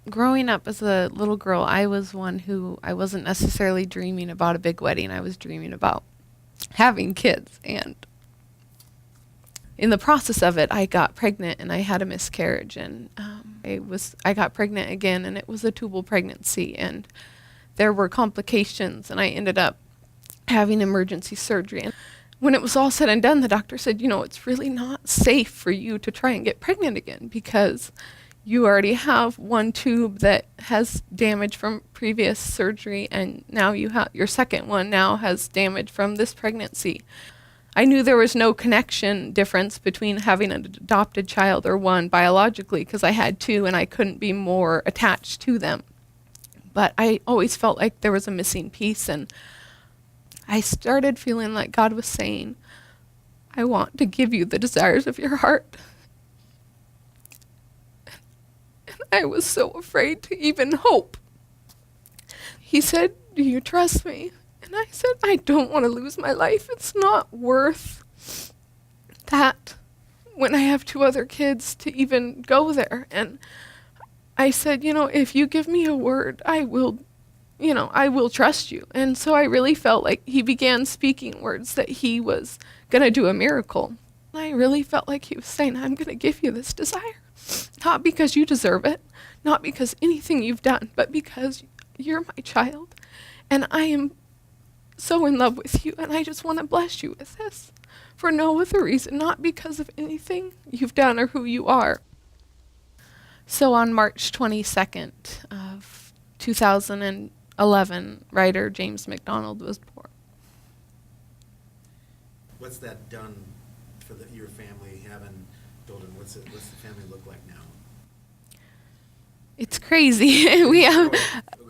Growing up as a little girl, I was one who I wasn't necessarily dreaming about a big wedding. I was dreaming about having kids. And in the process of it, I got pregnant and I had a miscarriage. And I got pregnant again, and it was a tubal pregnancy. And there were complications, and I ended up having emergency surgery. And when it was all said and done, the doctor said, it's really not safe for you to try and get pregnant again because you already have one tube that has damage from previous surgery, and now your second one now has damage from this pregnancy. I knew there was no connection difference between having an adopted child or one biologically because I had two and I couldn't be more attached to them. But I always felt like there was a missing piece, and I started feeling like God was saying, I want to give you the desires of your heart. And I was so afraid to even hope. He said, do you trust me? And I said, I don't want to lose my life. It's not worth that when I have two other kids to even go there. And I said, if you give me a word, I will trust you. And so I really felt like he began speaking words that he was going to do a miracle. I really felt like he was saying, I'm going to give you this desire. Not because you deserve it, not because anything you've done, but because you're my child. And I am so in love with you, and I just want to bless you with this for no other reason, not because of anything you've done or who you are. So on March 22nd of 2011, writer James MacDonald was born. What's that done for your family, having children? What's the family look like now? It's crazy. We have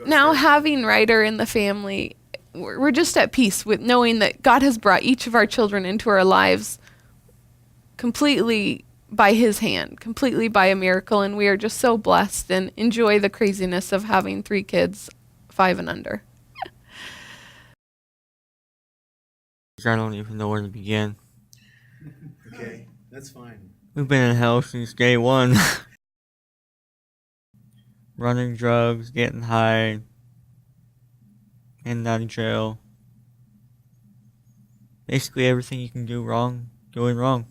now having writer in the family. We're just at peace with knowing that God has brought each of our children into our lives completely by his hand, completely by a miracle, and we are just so blessed and enjoy the craziness of having 3 kids, 5 and under. I don't even know where to begin. Okay, that's fine. We've been in hell since day one. Running drugs, getting high, in and out of jail. Basically everything you can do wrong, doing wrong.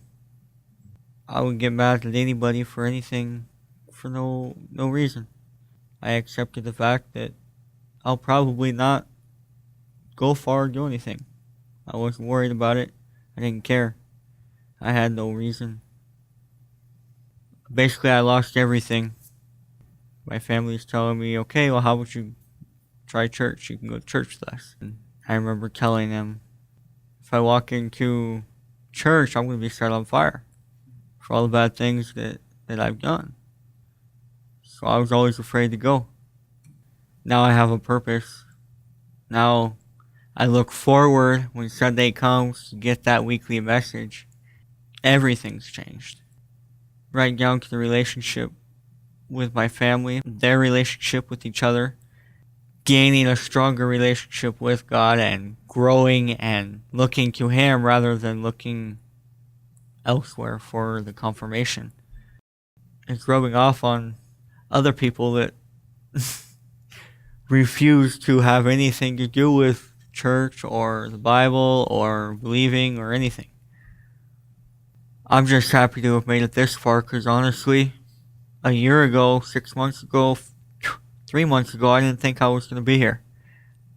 I would get mad at anybody for anything for no reason. I accepted the fact that I'll probably not go far or do anything. I wasn't worried about it. I didn't care. I had no reason. Basically, I lost everything. My family's telling me, okay, well, how about you try church? You can go to church with us. And I remember telling them, if I walk into church, I'm going to be set on fire for all the bad things that I've done. So I was always afraid to go. Now I have a purpose. Now I look forward when Sunday comes to get that weekly message. Everything's changed. Right down to the relationship with my family, their relationship with each other, gaining a stronger relationship with God and growing and looking to Him rather than looking elsewhere for the confirmation. It's rubbing off on other people that refuse to have anything to do with church or the Bible or believing or anything. I'm just happy to have made it this far because honestly, a year ago, 6 months ago, 3 months ago, I didn't think I was going to be here.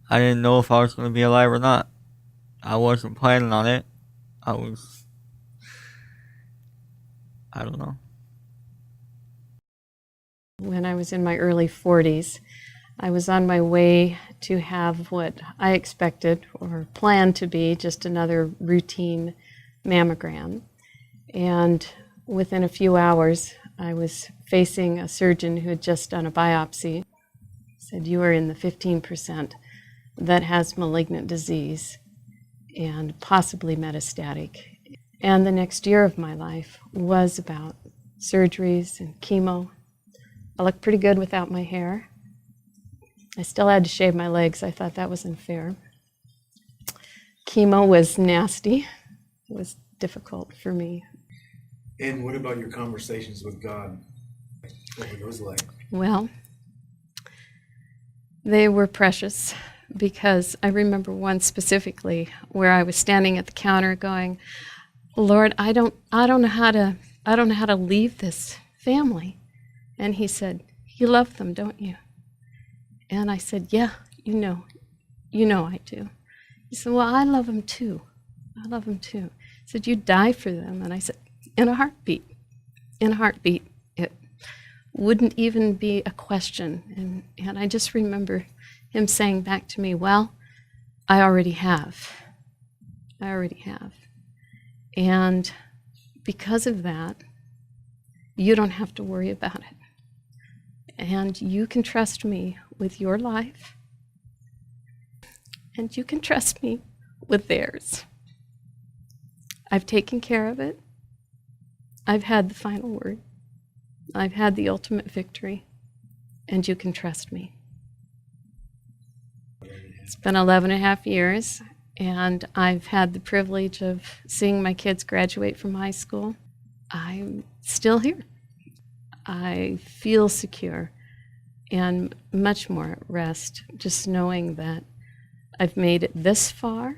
I didn't know if I was going to be alive or not. I wasn't planning on it. I don't know. When I was in my early 40s, I was on my way to have what I expected or planned to be just another routine mammogram. And within a few hours, I was facing a surgeon who had just done a biopsy. He said, you are in the 15% that has malignant disease and possibly metastatic. And the next year of my life was about surgeries and chemo. I looked pretty good without my hair. I still had to shave my legs. I thought that was unfair. Chemo was nasty. It was difficult for me. And what about your conversations with God? What were those like? Well, they were precious because I remember one specifically where I was standing at the counter going, Lord, I don't know how to leave this family. And he said, you love them, don't you? And I said, yeah, you know I do. He said, well, I love them too. I love them too. He said, you'd die for them. And I said, in a heartbeat. It wouldn't even be a question. And I just remember him saying back to me, well, I already have. And because of that, you don't have to worry about it. And you can trust me with your life. And you can trust me with theirs. I've taken care of it. I've had the final word. I've had the ultimate victory. And you can trust me. It's been 11 and a half years, and I've had the privilege of seeing my kids graduate from high school. I'm still here. I feel secure and much more at rest, just knowing that I've made it this far,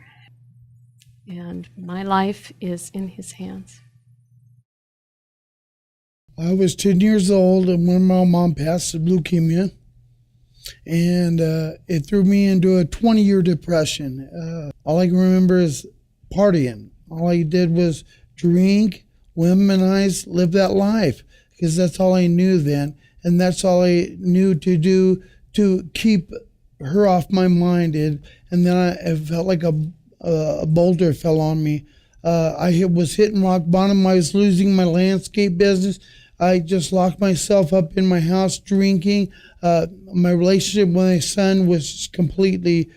and my life is in His hands. I was 10 years old when my mom passed of leukemia, and it threw me into a 20-year depression. All I can remember is partying. All I did was drink, womanize, live that life, because that's all I knew then, and that's all I knew to do to keep her off my mind. And then I felt like a boulder fell on me. I was hitting rock bottom. I was losing my landscape business. I just locked myself up in my house drinking. My relationship with my son was completely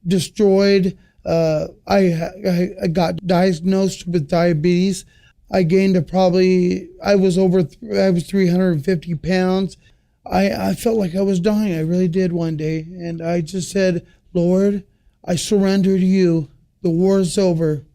destroyed. I got diagnosed with diabetes. I gained I was 350 pounds. I felt like I was dying. I really did one day. And I just said, Lord, I surrender to you. The war is over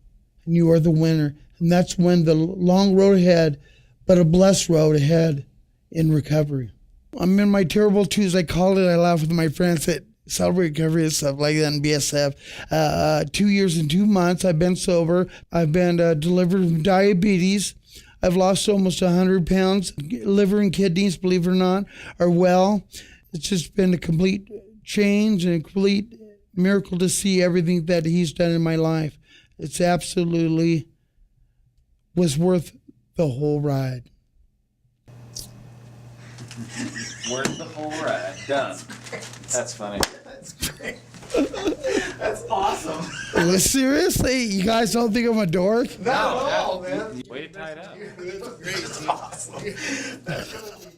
and you are the winner. And that's when the long road ahead, but a blessed road ahead in recovery. I'm in my terrible twos, I call it. I laugh with my friends at Celebrate Recovery and stuff like that in BSF. 2 years and 2 months I've been sober. I've been delivered from diabetes. I've lost almost 100 pounds. Liver and kidneys, believe it or not, are well. It's just been a complete change and a complete miracle to see everything that He's done in my life. It's absolutely was worth the whole ride. Worth the whole ride. Done. That's funny. That's great. That's awesome. Well, seriously, you guys don't think I'm a dork? Not at all, man. Way to tie it up. That's great. That's awesome. That's gonna be